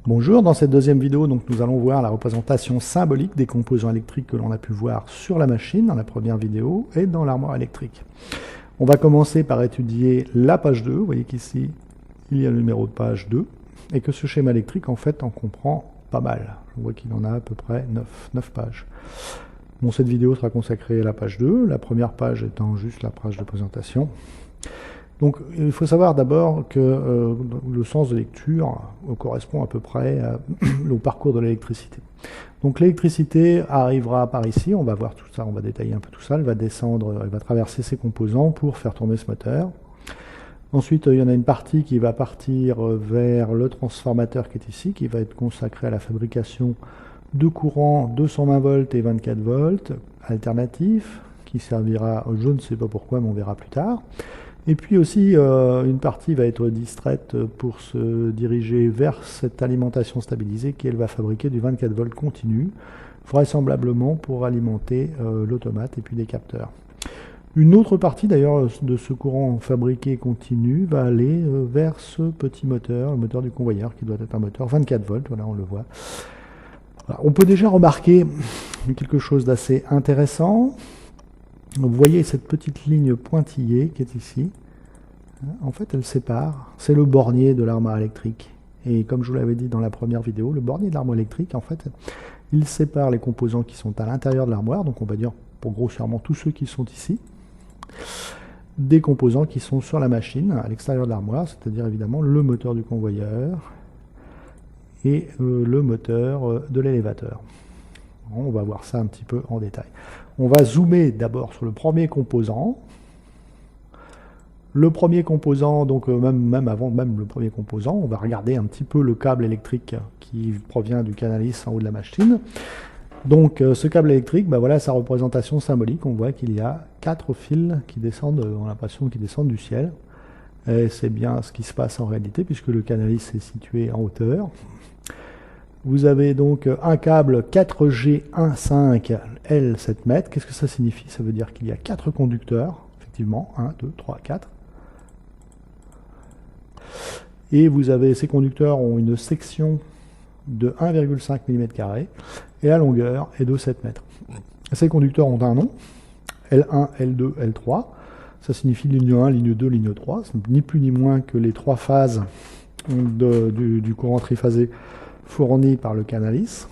Bonjour, dans cette deuxième vidéo, donc, nous allons voir la représentation symbolique des composants électriques que l'on a pu voir sur la machine dans la première vidéo et dans l'armoire électrique. On va commencer par étudier la page 2. Vous voyez qu'ici, il y a le numéro de page 2 et que ce schéma électrique, en fait, en comprend pas mal. Je vois qu'il en a à peu près 9 pages. Bon, cette vidéo sera consacrée à la page 2, la première page étant juste la page de présentation. Donc, il faut savoir d'abord que le sens de lecture correspond à peu près au parcours de l'électricité. Donc, l'électricité arrivera par ici, on va voir tout ça, on va détailler un peu tout ça, elle va descendre, elle va traverser ses composants pour faire tourner ce moteur. Ensuite, il y en a une partie qui va partir vers le transformateur qui est ici, qui va être consacré à la fabrication de courants 220 volts et 24 volts alternatifs, qui servira, je ne sais pas pourquoi, mais on verra plus tard. Et puis aussi, une partie va être distraite pour se diriger vers cette alimentation stabilisée qui, elle, va fabriquer du 24 volts continu, vraisemblablement pour alimenter l'automate et puis des capteurs. Une autre partie, d'ailleurs, de ce courant fabriqué continu va aller vers ce petit moteur, le moteur du convoyeur, qui doit être un moteur 24 volts, voilà, on le voit. Voilà. On peut déjà remarquer quelque chose d'assez intéressant. Vous voyez cette petite ligne pointillée qui est ici. En fait, elle sépare. C'est le bornier de l'armoire électrique. Et comme je vous l'avais dit dans la première vidéo, le bornier de l'armoire électrique, en fait, il sépare les composants qui sont à l'intérieur de l'armoire, donc on va dire pour grossièrement tous ceux qui sont ici, des composants qui sont sur la machine, à l'extérieur de l'armoire, c'est-à-dire évidemment le moteur du convoyeur et le moteur de l'élévateur. On va voir ça un petit peu en détail. On va zoomer d'abord sur le premier composant. Le premier composant, donc même avant le premier composant, on va regarder un petit peu le câble électrique qui provient du canalis en haut de la machine. Donc ce câble électrique, ben voilà sa représentation symbolique. On voit qu'il y a 4 fils qui descendent, on a l'impression qu'ils descendent du ciel. Et c'est bien ce qui se passe en réalité, puisque le canalis est situé en hauteur. Vous avez donc un câble 4G15 L 7 mètres. Qu'est-ce que ça signifie? Ça veut dire qu'il y a 4 conducteurs, effectivement, 1, 2, 3, 4. Et vous avez, ces conducteurs ont une section de 1,5 mm² et la longueur est de 7 mètres. Ces conducteurs ont un nom, L1, L2, L3. Ça signifie ligne 1, ligne 2, ligne 3. C'est ni plus ni moins que les 3 phases du courant triphasé fourni par le canalis,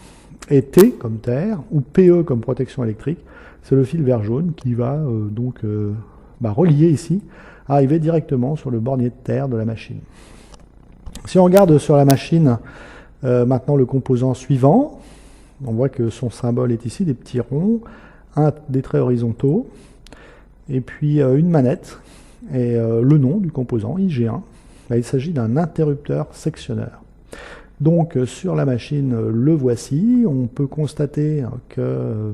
et T comme terre, ou PE comme protection électrique, c'est le fil vert jaune qui va relier ici, arriver directement sur le bornier de terre de la machine. Si on regarde sur la machine maintenant le composant suivant, on voit que son symbole est ici, des petits ronds, des traits horizontaux, et puis une manette, et le nom du composant, IG1, il s'agit d'un interrupteur sectionneur. Donc sur la machine, le voici. On peut constater que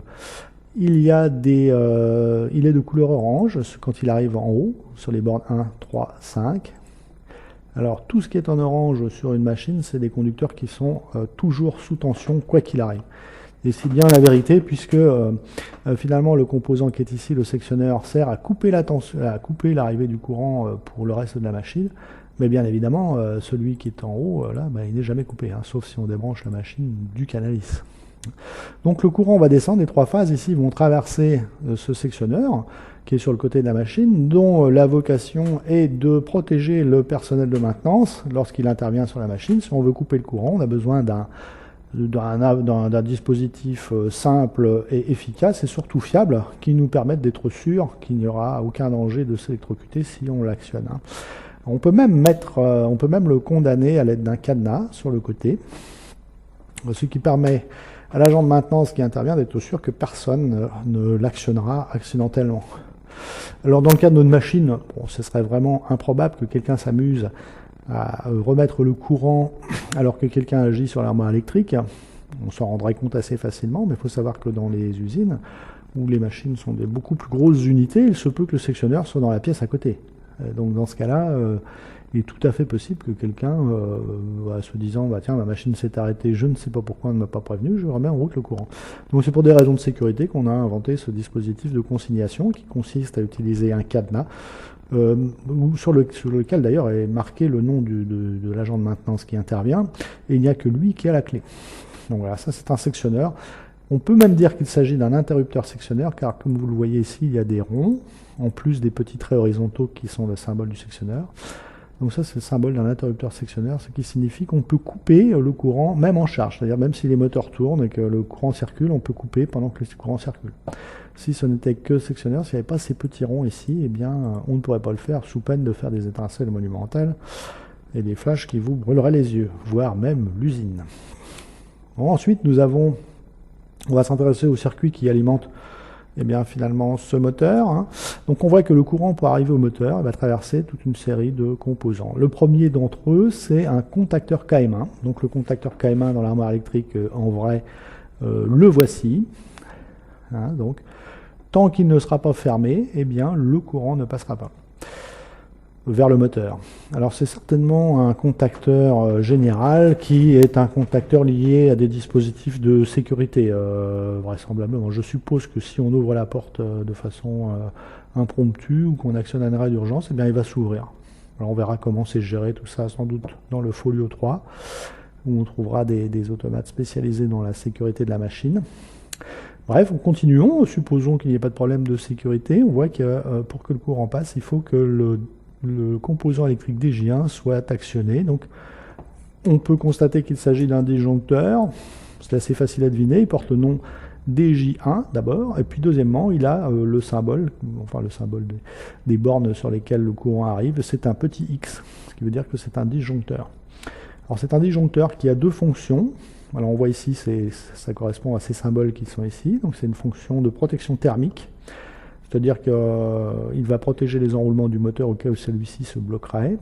il est de couleur orange quand il arrive en haut, sur les bornes 1, 3, 5. Alors tout ce qui est en orange sur une machine, c'est des conducteurs qui sont toujours sous tension, quoi qu'il arrive. Et c'est bien la vérité, puisque finalement le composant qui est ici, le sectionneur, sert à couper l'arrivée du courant pour le reste de la machine. Mais bien évidemment, celui qui est en haut, là, il n'est jamais coupé, hein, sauf si on débranche la machine du canalis. Donc le courant va descendre, les 3 phases ici vont traverser ce sectionneur, qui est sur le côté de la machine, dont la vocation est de protéger le personnel de maintenance lorsqu'il intervient sur la machine. Si on veut couper le courant, on a besoin d'un dispositif simple et efficace et surtout fiable, qui nous permette d'être sûr qu'il n'y aura aucun danger de s'électrocuter si on l'actionne. On peut même le condamner à l'aide d'un cadenas sur le côté, ce qui permet à l'agent de maintenance qui intervient d'être sûr que personne ne l'actionnera accidentellement. Alors dans le cas de notre machine, ce serait vraiment improbable que quelqu'un s'amuse à remettre le courant alors que quelqu'un agit sur l'armoire électrique. On s'en rendrait compte assez facilement, mais il faut savoir que dans les usines, où les machines sont des beaucoup plus grosses unités, il se peut que le sectionneur soit dans la pièce à côté. Donc dans ce cas-là, il est tout à fait possible que quelqu'un, se disant tiens, ma machine s'est arrêtée, je ne sais pas pourquoi, on ne m'a pas prévenu, je remets en route le courant. Donc c'est pour des raisons de sécurité qu'on a inventé ce dispositif de consignation qui consiste à utiliser un cadenas sur lequel d'ailleurs est marqué le nom de l'agent de maintenance qui intervient, et il n'y a que lui qui a la clé. Donc voilà, ça c'est un sectionneur. On peut même dire qu'il s'agit d'un interrupteur sectionneur, car comme vous le voyez ici, il y a des ronds, en plus des petits traits horizontaux qui sont le symbole du sectionneur. Donc ça c'est le symbole d'un interrupteur sectionneur, ce qui signifie qu'on peut couper le courant même en charge, c'est-à-dire même si les moteurs tournent et que le courant circule, on peut couper pendant que le courant circule. Si ce n'était que sectionneur, s'il n'y avait pas ces petits ronds ici, eh bien on ne pourrait pas le faire sous peine de faire des étincelles monumentales et des flashs qui vous brûleraient les yeux, voire même l'usine. Bon, ensuite on va s'intéresser au circuit qui alimente eh bien, finalement ce moteur. Hein. Donc on voit que le courant, pour arriver au moteur, va traverser toute une série de composants. Le premier d'entre eux, c'est un contacteur KM1. Donc le contacteur KM1 dans l'armoire électrique, en vrai, le voici. Hein, donc, tant qu'il ne sera pas fermé, eh bien, le courant ne passera pas vers le moteur. Alors c'est certainement un contacteur général qui est un contacteur lié à des dispositifs de sécurité, vraisemblablement. Je suppose que si on ouvre la porte de façon impromptue ou qu'on actionne un arrêt d'urgence, eh bien il va s'ouvrir. Alors on verra comment c'est géré tout ça sans doute dans le folio 3, où on trouvera des automates spécialisés dans la sécurité de la machine. Bref, continuons, supposons qu'il n'y ait pas de problème de sécurité. On voit que pour que le courant passe, il faut que le composant électrique DJ1 soit actionné. Donc, on peut constater qu'il s'agit d'un disjoncteur. C'est assez facile à deviner. Il porte le nom DJ1 d'abord. Et puis, deuxièmement, il a le symbole, enfin le symbole des bornes sur lesquelles le courant arrive. C'est un petit X, ce qui veut dire que c'est un disjoncteur. Alors, c'est un disjoncteur qui a deux fonctions. Alors, on voit ici, ça correspond à ces symboles qui sont ici. Donc, c'est une fonction de protection thermique. C'est-à-dire qu'il va protéger les enroulements du moteur au cas où celui-ci se bloquerait.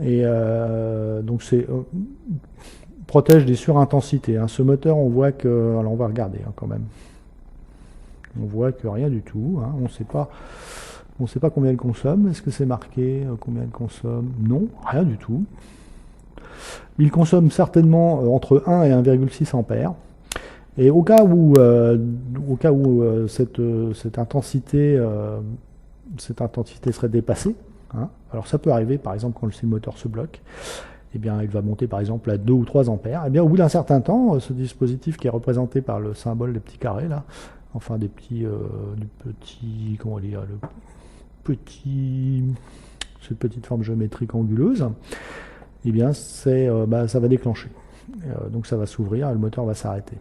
Et donc protège des surintensités. Hein. Ce moteur, on voit que... Alors on va regarder hein, quand même. On voit que rien du tout. Hein. On ne sait pas combien il consomme. Est-ce que c'est marqué combien il consomme? Non, rien du tout. Il consomme certainement entre 1 et 1,6 ampères. Et au cas où cette intensité serait dépassée, hein, alors ça peut arriver par exemple quand le moteur se bloque, eh bien il va monter par exemple à 2 ou 3 ampères. Eh bien au bout d'un certain temps, ce dispositif qui est représenté par le symbole des petits carrés là, enfin des petits, comment dire, cette petite forme géométrique anguleuse, eh bien ça va déclencher. Donc ça va s'ouvrir et le moteur va s'arrêter.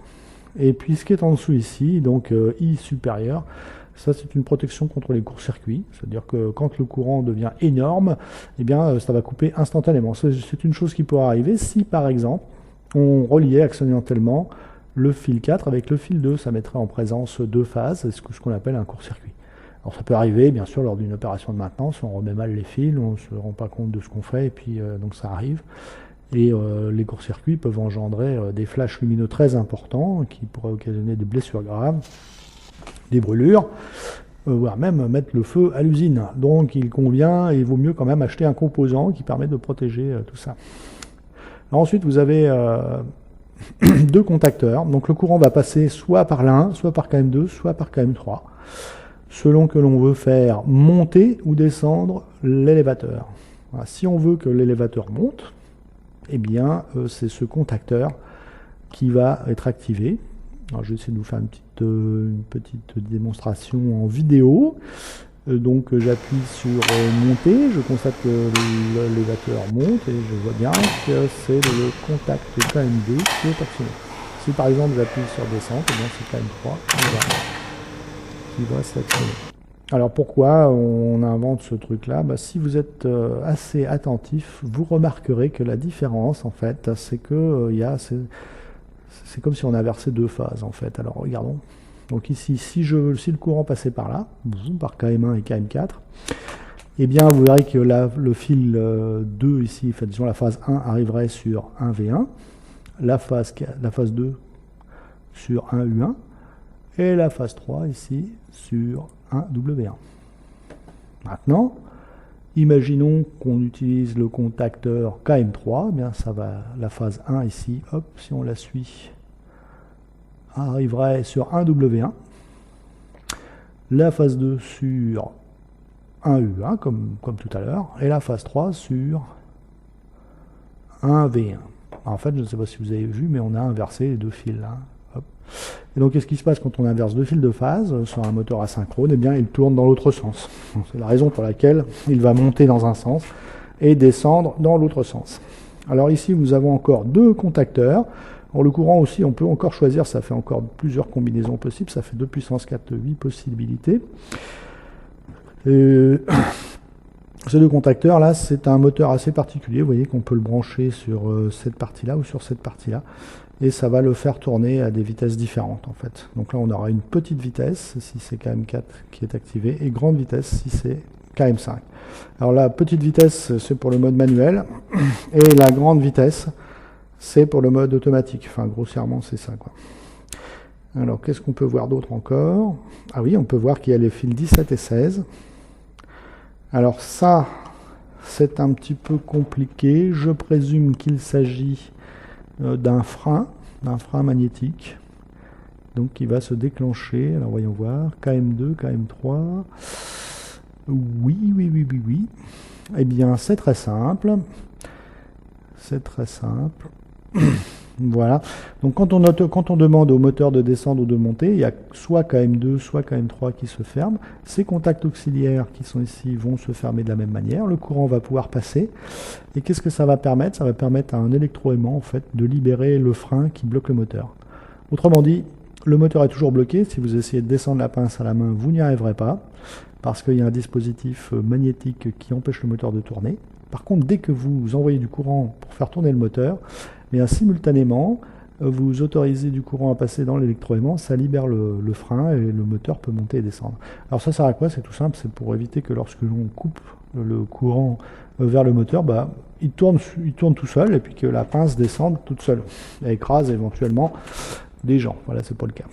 Et puis ce qui est en dessous ici, donc I supérieur, ça c'est une protection contre les courts-circuits, c'est-à-dire que quand le courant devient énorme, eh bien ça va couper instantanément. C'est une chose qui pourrait arriver si par exemple on reliait accidentellement le fil 4 avec le fil 2, ça mettrait en présence deux phases, ce qu'on appelle un court-circuit. Alors ça peut arriver bien sûr lors d'une opération de maintenance, on remet mal les fils, on ne se rend pas compte de ce qu'on fait et puis donc ça arrive. Et les courts-circuits peuvent engendrer des flashs lumineux très importants qui pourraient occasionner des blessures graves, des brûlures, voire même mettre le feu à l'usine. Donc il vaut mieux quand même acheter un composant qui permet de protéger tout ça. Alors, ensuite, vous avez deux contacteurs. Donc le courant va passer soit par l'un, soit par KM2, soit par KM3, selon que l'on veut faire monter ou descendre l'élévateur. Voilà. Si on veut que l'élévateur monte, eh bien, c'est ce contacteur qui va être activé. Alors, je vais essayer de vous faire une petite démonstration en vidéo. Donc, j'appuie sur monter. Je constate que l'élévateur monte et je vois bien que c'est le contact KM2 qui est actionné. Si par exemple j'appuie sur descente, eh bien c'est KM3 qui va s'actionner. Alors pourquoi on invente ce truc-là? Si vous êtes assez attentif, vous remarquerez que la différence, en fait, c'est que c'est comme si on inversait deux phases, en fait. Alors regardons. Donc ici, si le courant passait par là, par KM1 et KM4, eh bien vous verrez que le fil 2 ici, enfin, disons la phase 1 arriverait sur 1V1, la phase 2 sur 1U1, et la phase 3 ici sur 1W1. Maintenant, imaginons qu'on utilise le contacteur KM3, eh bien ça va, la phase 1 ici, hop, si on la suit, arriverait sur 1W1, la phase 2 sur 1 U1 comme tout à l'heure, et la phase 3 sur un V1. En fait, je ne sais pas si vous avez vu, mais on a inversé les deux fils là. Hop. Et donc, qu'est-ce qui se passe quand on inverse deux fils de phase sur un moteur asynchrone? Eh bien, il tourne dans l'autre sens. C'est la raison pour laquelle il va monter dans un sens et descendre dans l'autre sens. Alors ici, nous avons encore deux contacteurs. Alors, le courant aussi, on peut encore choisir, ça fait encore plusieurs combinaisons possibles, ça fait 2 puissance 4, 8 possibilités. Ces deux contacteurs là, c'est un moteur assez particulier. Vous voyez qu'on peut le brancher sur cette partie-là ou sur cette partie-là, et ça va le faire tourner à des vitesses différentes en fait. Donc là, on aura une petite vitesse si c'est KM4 qui est activé, et grande vitesse si c'est KM5. Alors la petite vitesse, c'est pour le mode manuel, et la grande vitesse, c'est pour le mode automatique. Enfin, grossièrement, c'est ça, quoi. Alors, qu'est-ce qu'on peut voir d'autre encore? Ah oui, on peut voir qu'il y a les fils 17 et 16. Alors ça, c'est un petit peu compliqué. Je présume qu'il s'agit d'un frein magnétique, donc qui va se déclencher. Alors voyons voir, KM2, KM3. Oui. Eh bien, c'est très simple. C'est très simple. Voilà. Donc quand on demande au moteur de descendre ou de monter, il y a soit KM2, soit KM3 qui se ferment. Ces contacts auxiliaires qui sont ici vont se fermer de la même manière. Le courant va pouvoir passer. Et qu'est-ce que ça va permettre? Ça va permettre à un électroaimant en fait, de libérer le frein qui bloque le moteur. Autrement dit, le moteur est toujours bloqué. Si vous essayez de descendre la pince à la main, vous n'y arriverez pas, parce qu'il y a un dispositif magnétique qui empêche le moteur de tourner. Par contre, dès que vous envoyez du courant pour faire tourner le moteur, bien, simultanément, vous autorisez du courant à passer dans l'électroaimant, ça libère le frein et le moteur peut monter et descendre. Alors ça sert à quoi? C'est tout simple, c'est pour éviter que lorsque l'on coupe le courant vers le moteur, il tourne tout seul et puis que la pince descende toute seule et écrase éventuellement des gens. Voilà, c'est pas le cas.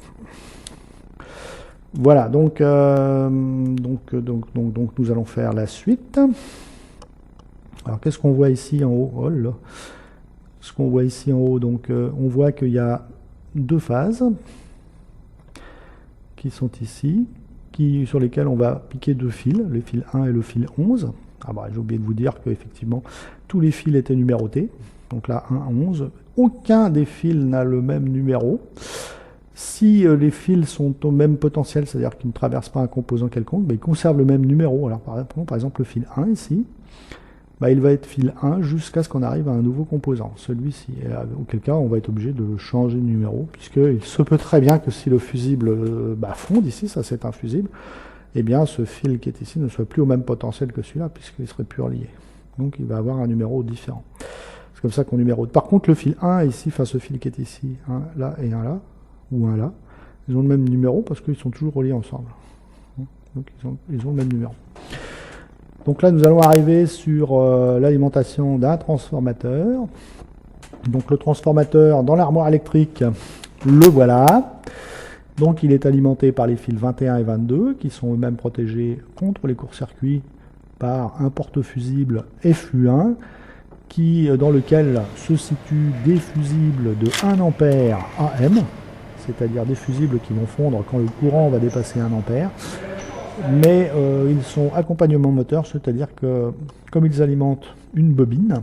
Voilà, donc nous allons faire la suite. Alors qu'est-ce qu'on voit ici en haut? Oh là. Ce qu'on voit ici en haut, donc on voit qu'il y a deux phases qui sont ici, sur lesquelles on va piquer deux fils, le fil 1 et le fil 11. Ah bah, j'ai oublié de vous dire qu'effectivement tous les fils étaient numérotés, donc là 1 à 11. Aucun des fils n'a le même numéro. Si les fils sont au même potentiel, c'est-à-dire qu'ils ne traversent pas un composant quelconque, ils conservent le même numéro. Alors par exemple le fil 1 ici, il va être fil 1 jusqu'à ce qu'on arrive à un nouveau composant, celui-ci. Auquel cas, on va être obligé de changer de numéro, puisqu'il se peut très bien que si le fusible fonde ici, ça c'est un fusible, eh bien ce fil qui est ici ne soit plus au même potentiel que celui-là, puisqu'il serait plus relié. Donc il va avoir un numéro différent. C'est comme ça qu'on numérote. Par contre, le fil 1 ici, ce fil qui est ici, un là et un là, ou un là, ils ont le même numéro parce qu'ils sont toujours reliés ensemble. Donc ils ont le même numéro. Donc là, nous allons arriver sur l'alimentation d'un transformateur. Donc le transformateur dans l'armoire électrique, le voilà. Donc il est alimenté par les fils 21 et 22, qui sont eux-mêmes protégés contre les courts-circuits par un porte-fusible FU1, dans lequel se situent des fusibles de 1 ampère AM, c'est-à-dire des fusibles qui vont fondre quand le courant va dépasser 1 ampère. Mais ils sont accompagnement moteur, c'est-à-dire que comme ils alimentent une bobine,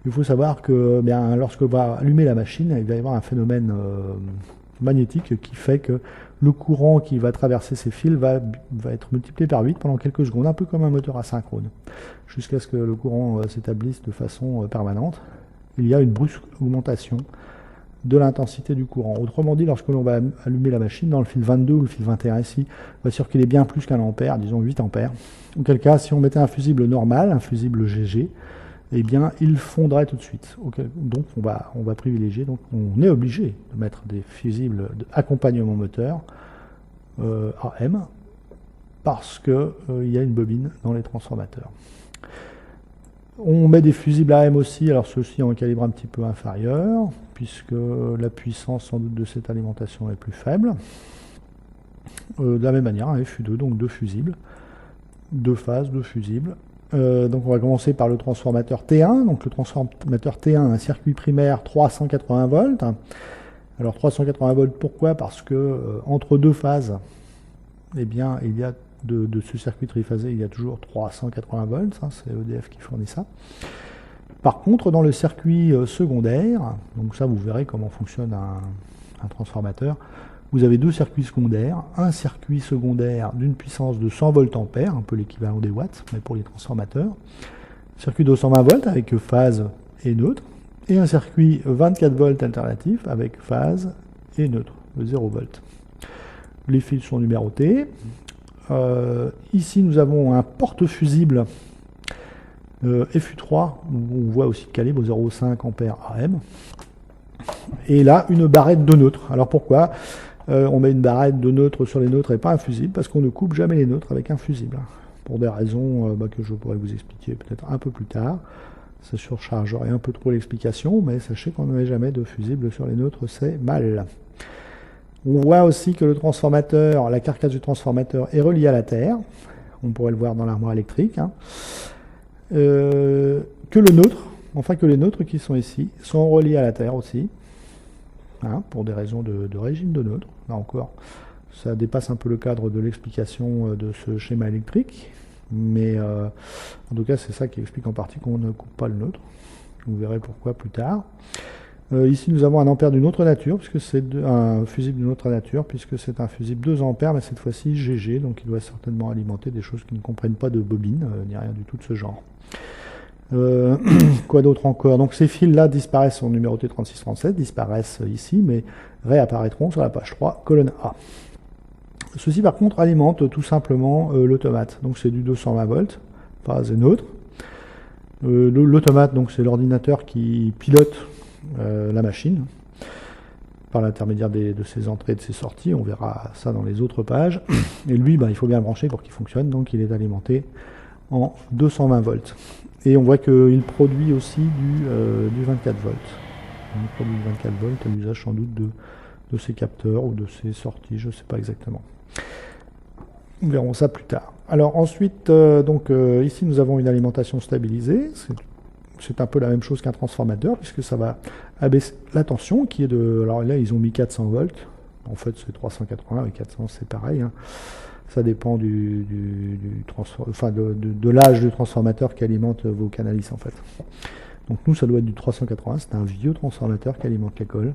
il faut savoir que lorsque l'on va allumer la machine, il va y avoir un phénomène magnétique qui fait que le courant qui va traverser ces fils va être multiplié par 8 pendant quelques secondes, un peu comme un moteur asynchrone, jusqu'à ce que le courant s'établisse de façon permanente. Il y a une brusque augmentation de l'intensité du courant. Autrement dit, lorsque l'on va allumer la machine, dans le fil 22 ou le fil 21 ici, on va circuler bien plus qu'un ampère, disons 8 ampères. Auquel cas, si on mettait un fusible normal, un fusible GG, eh bien, il fondrait tout de suite. Donc, on va privilégier, donc on est obligé de mettre des fusibles d'accompagnement moteur AM, parce qu'il y a une bobine dans les transformateurs. On met des fusibles AM aussi, alors ceux-ci ont un calibre un petit peu inférieur, puisque la puissance sans doute de cette alimentation est plus faible. De la même manière, un FU2, donc deux fusibles, deux phases, deux fusibles. Donc on va commencer par le transformateur T1. Donc le transformateur T1 a un circuit primaire 380 volts. Alors 380 volts, pourquoi? Parce que entre deux phases, eh bien, il y a de ce circuit triphasé, il y a toujours 380 volts, hein, c'est EDF qui fournit ça. Par contre, dans le circuit secondaire, donc ça vous verrez comment fonctionne un transformateur, vous avez deux circuits secondaires, un circuit secondaire d'une puissance de 100 volts ampères, un peu l'équivalent des watts, mais pour les transformateurs, circuit de 220 volts avec phase et neutre, et un circuit 24 volts alternatif avec phase et neutre, de 0 volts. Les fils sont numérotés. Ici, nous avons un porte-fusible FU3, où on voit aussi le calibre 0,5 ampères AM. Et là, une barrette de neutres. Alors pourquoi on met une barrette de neutres sur les neutres et pas un fusible? Parce qu'on ne coupe jamais les neutres avec un fusible. Pour des raisons que je pourrais vous expliquer peut-être un peu plus tard. Ça surchargerait un peu trop l'explication, mais sachez qu'on ne met jamais de fusible sur les neutres, c'est mal. On voit aussi que le transformateur, la carcasse du transformateur est reliée à la terre. On pourrait le voir dans l'armoire électrique. Hein. Que le neutre, enfin que les neutres qui sont ici, sont reliés à la terre aussi. Hein, pour des raisons de régime de neutres. Là encore, ça dépasse un peu le cadre de l'explication de ce schéma électrique. Mais en tout cas, c'est ça qui explique en partie qu'on ne coupe pas le neutre. Vous verrez pourquoi plus tard. Ici, nous avons un ampère d'une autre nature, puisque c'est un fusible d'une autre nature, puisque c'est un fusible 2 ampères, mais cette fois-ci GG, donc il doit certainement alimenter des choses qui ne comprennent pas de bobine, ni rien du tout de ce genre. Quoi d'autre encore? Donc ces fils-là disparaissent, sont numérotés 36-37, disparaissent ici, mais réapparaîtront sur la page 3, colonne A. Ceci par contre alimente tout simplement l'automate. Donc c'est du 220 volts, phase et neutre. L'automate, donc c'est l'ordinateur qui pilote la machine par l'intermédiaire de ses entrées et de ses sorties. On verra ça dans les autres pages. Et lui, il faut bien le brancher pour qu'il fonctionne, donc il est alimenté en 220 volts. Et on voit qu'il produit aussi du 24 volts. Il produit du 24 volts à l'usage sans doute de ses capteurs ou de ses sorties, je ne sais pas exactement. Nous verrons ça plus tard. Alors ensuite, ici nous avons une alimentation stabilisée. C'est un peu la même chose qu'un transformateur, puisque ça va abaisser la tension, qui est de... Alors là, ils ont mis 400 volts. En fait, c'est 380, avec 400, c'est pareil. Hein. Ça dépend de l'âge du transformateur qui alimente vos canalices, en fait. Donc nous, ça doit être du 380. C'est un vieux transformateur qui alimente l'école.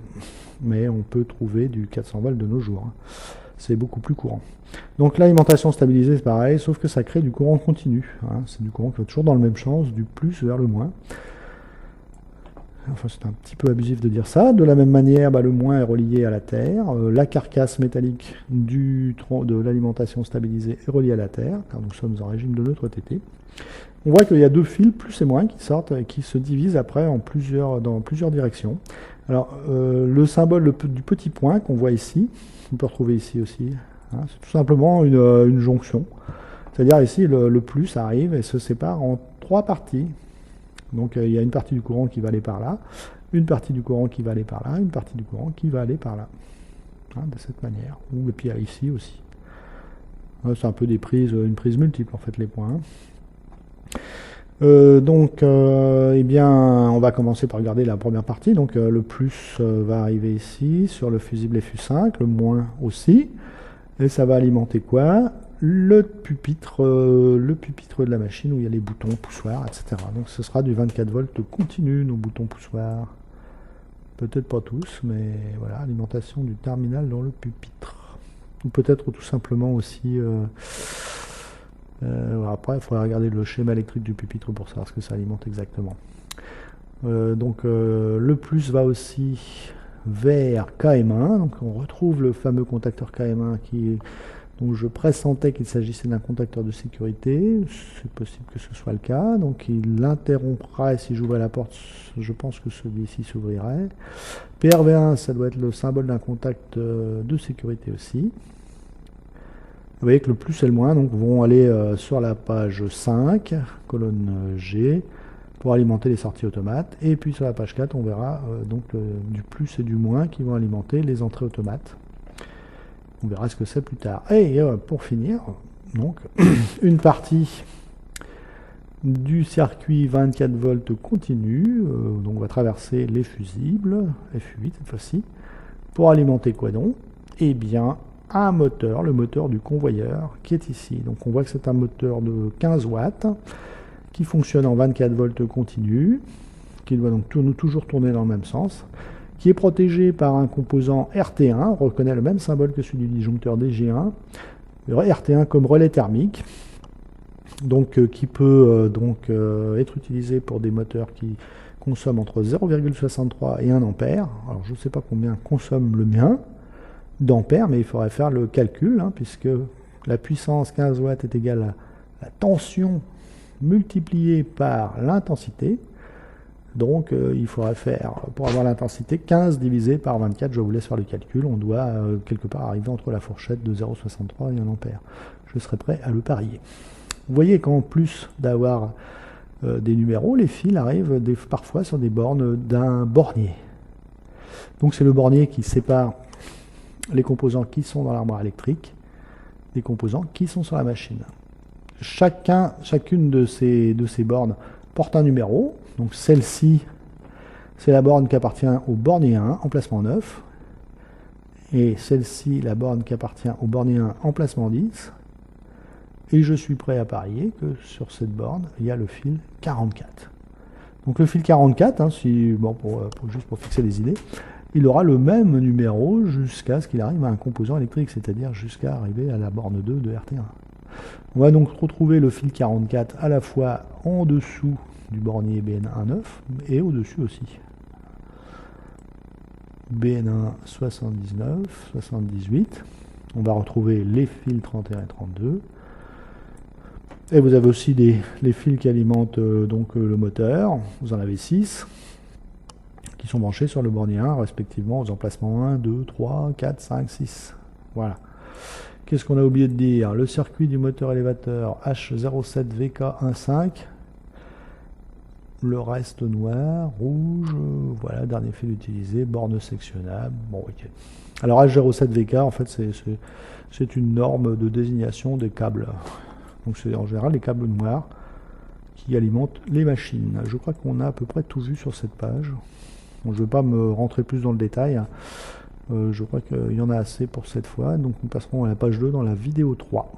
Mais on peut trouver du 400 volts de nos jours. Hein. C'est beaucoup plus courant. Donc l'alimentation stabilisée, c'est pareil, sauf que ça crée du courant continu. Hein. C'est du courant qui va toujours dans le même sens, du plus vers le moins. Enfin, c'est un petit peu abusif de dire ça. De la même manière, le moins est relié à la terre. La carcasse métallique de l'alimentation stabilisée est reliée à la terre, car nous sommes en régime de neutre-TT. On voit qu'il y a deux fils, plus et moins, qui sortent et qui se divisent après dans plusieurs directions. Alors, le symbole du petit point qu'on voit ici, on peut retrouver ici aussi, hein, c'est tout simplement une jonction. C'est-à-dire ici, le plus arrive et se sépare en trois parties. Donc il y a une partie du courant qui va aller par là, une partie du courant qui va aller par là, une partie du courant qui va aller par là. Hein, de cette manière. Et puis ici aussi. C'est un peu une prise multiple en fait les points. Eh bien, on va commencer par regarder la première partie. Donc le plus va arriver ici sur le fusible FU5, le moins aussi. Et ça va alimenter quoi? Le pupitre de la machine où il y a les boutons, poussoirs, etc. Donc ce sera du 24 volts continu, nos boutons poussoirs. Peut-être pas tous, mais voilà, alimentation du terminal dans le pupitre. Ou peut-être tout simplement aussi... après, il faudrait regarder le schéma électrique du pupitre pour savoir ce que ça alimente exactement. Le plus va aussi vers KM1. Donc on retrouve le fameux contacteur KM1 dont je pressentais qu'il s'agissait d'un contacteur de sécurité. C'est possible que ce soit le cas. Donc il interrompra, et si j'ouvrais la porte, je pense que celui-ci s'ouvrirait. PRV1, ça doit être le symbole d'un contact de sécurité aussi. Vous voyez que le plus et le moins vont aller sur la page 5, colonne G, pour alimenter les sorties automates. Et puis sur la page 4, on verra du plus et du moins qui vont alimenter les entrées automates. On verra ce que c'est plus tard. Et pour finir, une partie du circuit 24 volts continu, on va traverser les fusibles, FU8 cette fois-ci, pour alimenter quoi donc? Eh bien, un moteur, le moteur du convoyeur qui est ici. Donc on voit que c'est un moteur de 15 watts qui fonctionne en 24 volts continu, qui doit donc toujours tourner dans le même sens, qui est protégé par un composant RT1, on reconnaît le même symbole que celui du disjoncteur DG1, RT1 comme relais thermique, donc qui peut être utilisé pour des moteurs qui consomment entre 0,63 et 1 ampère. Alors je ne sais pas combien consomme le mien d'ampères, mais il faudrait faire le calcul, hein, puisque la puissance 15 watts est égale à la tension multipliée par l'intensité. Donc il faudrait faire, pour avoir l'intensité, 15 divisé par 24, je vous laisse faire le calcul, on doit quelque part arriver entre la fourchette de 0,63 et 1 ampère. Je serai prêt à le parier. Vous voyez qu'en plus d'avoir des numéros, les fils arrivent parfois sur des bornes d'un bornier. Donc c'est le bornier qui sépare les composants qui sont dans l'armoire électrique des composants qui sont sur la machine. Chacune de ces bornes porte un numéro. Donc celle-ci, c'est la borne qui appartient au bornier 1, emplacement 9. Et celle-ci, la borne qui appartient au bornier 1, emplacement 10. Et je suis prêt à parier que sur cette borne, il y a le fil 44. Donc le fil 44, hein, juste pour fixer les idées, il aura le même numéro jusqu'à ce qu'il arrive à un composant électrique, c'est-à-dire jusqu'à arriver à la borne 2 de RT1. On va donc retrouver le fil 44 à la fois en dessous du bornier BN1.9 et au-dessus aussi. BN1 79, 78. On va retrouver les fils 31 et 32. Et vous avez aussi les fils qui alimentent le moteur. Vous en avez 6 qui sont branchés sur le bornier 1, respectivement aux emplacements 1, 2, 3, 4, 5, 6. Voilà. Qu'est-ce qu'on a oublié de dire? Le circuit du moteur élévateur H07VK15. Le reste noir, rouge, voilà, dernier fil utilisé, borne sectionnable. Bon, ok. Alors H07VK, en fait, c'est une norme de désignation des câbles. Donc c'est en général les câbles noirs qui alimentent les machines. Je crois qu'on a à peu près tout vu sur cette page. Bon, je ne vais pas me rentrer plus dans le détail. Je crois qu'il y en a assez pour cette fois. Donc nous passerons à la page 2 dans la vidéo 3.